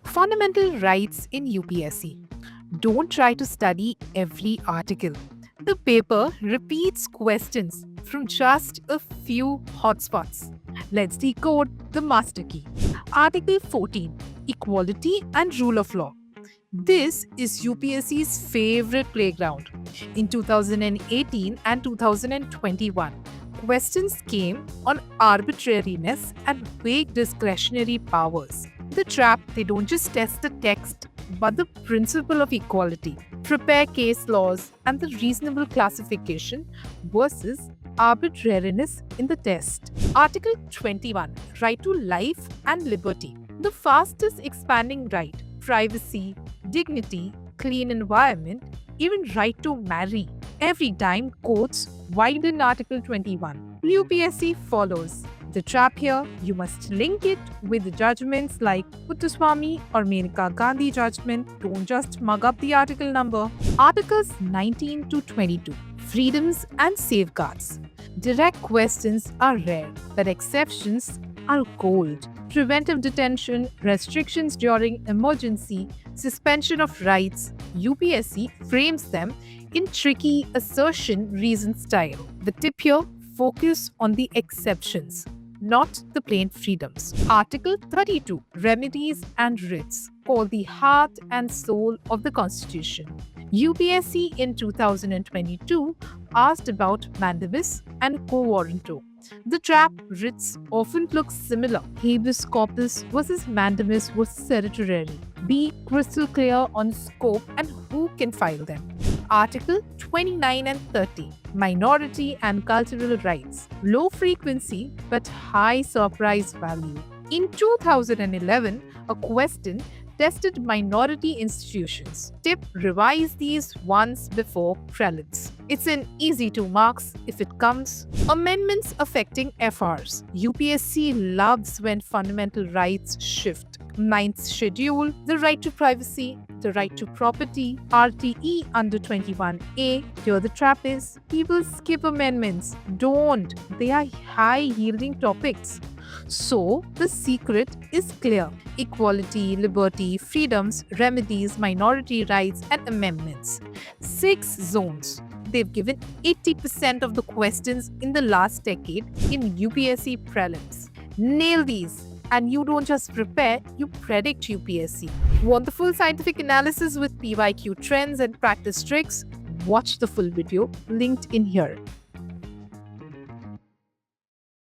Fundamental rights in UPSC. Don't try to study every article. The paper repeats questions from just a few hotspots. Let's decode the master key. Article 14, Equality and Rule of Law. This is UPSC's favorite playground. In 2018 and 2021, questions came on arbitrariness and vague discretionary powers. The trap, they don't just test the text, but the principle of equality. Prepare case laws and the reasonable classification versus arbitrariness in the test. Article 21, Right to Life and Liberty. The fastest expanding right, privacy, dignity, clean environment, even right to marry. Every time courts widen Article 21. UPSC follows. The trap here, you must link it with the judgments like Puttaswamy or Menaka Gandhi judgment. Don't just mug up the article number. Articles 19 to 22. Freedoms and safeguards. Direct questions are rare, but exceptions are gold. Preventive detention, restrictions during emergency, suspension of rights. UPSC frames them in tricky assertion reason style. The tip here, focus on the exceptions, not the plain freedoms. Article 32, Remedies and Writs, called the heart and soul of the Constitution. UPSC in 2022 asked about mandamus and quo warranto. The trap, writs often look similar. Habeas corpus versus mandamus was certiorari. Be crystal clear on scope and who can file them. Article 29 and 30, Minority and Cultural Rights. Low frequency but high surprise value. In 2011, a question tested minority institutions. Tip, revise these once before prelims. It's an easy 2 marks if it comes. Amendments affecting FRs. UPSC loves when fundamental rights shift. Ninth schedule, the right to privacy, the right to property, RTE under 21A. Here the trap is, people skip amendments. Don't. They are high-yielding topics. So, the secret is clear. Equality, liberty, freedoms, remedies, minority rights, and amendments. 6 zones. They've given 80% of the questions in the last decade in UPSC prelims. Nail these. And you don't just prepare, you predict UPSC. Want the full scientific analysis with PYQ trends and practice tricks? Watch the full video linked in here.